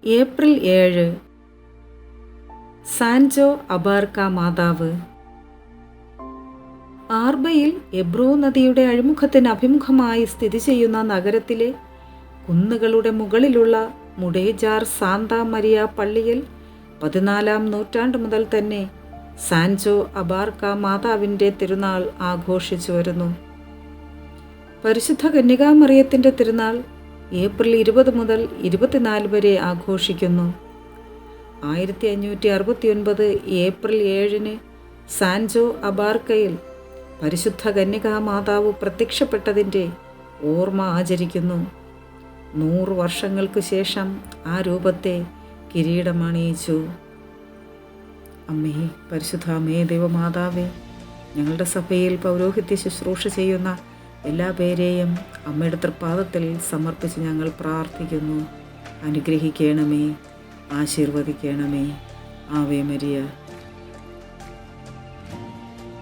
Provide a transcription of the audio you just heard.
April 7 Sancho അബാർക്ക മാതാവ്. ആർബയിൽ Ebro നദിയുടെ അഴിമുഖത്തിന് അഭിമുഖമായി സ്ഥിതി ചെയ്യുന്ന നഗരത്തിലെ കുന്നുകളുടെ മുകളിലുള്ള മുഡേജാർ സാന്താ മരിയ പള്ളിയിൽ 14-ാം നൂറ്റാണ്ട് മുതൽ തന്നെ സാൻജോ അബാർക്ക മാതാവിൻ്റെ തിരുനാൾ ആഘോഷിച്ചു വരുന്നു. പരിശുദ്ധ കന്യകാമറിയത്തിൻ്റെ തിരുനാൾ ഏപ്രിൽ 20 മുതൽ 24 വരെ ആഘോഷിക്കുന്നു. 1569 ഏപ്രിൽ 7 സാൻജോ അബാർക്കയിൽ പരിശുദ്ധ കന്യകാ മാതാവ് പ്രത്യക്ഷപ്പെട്ടതിൻ്റെ ഓർമ്മ ആചരിക്കുന്നു. 100 വർഷങ്ങൾക്ക് ശേഷം ആ രൂപത്തെ കിരീടമണിയിച്ചു. അമ്മേ, പരിശുദ്ധ അമ്മേ, ദൈവമാതാവേ, ഞങ്ങളുടെ സഭയിൽ പൗരോഹിത്യ ശുശ്രൂഷ ചെയ്യുന്ന എല്ലാ പേരെയും അമ്മയുടെ തൃപ്പാദത്തിൽ സമർപ്പിച്ച് ഞങ്ങൾ പ്രാർത്ഥിക്കുന്നു. അനുഗ്രഹിക്കണമേ, ആശീർവദിക്കണമേ. Ave Maria.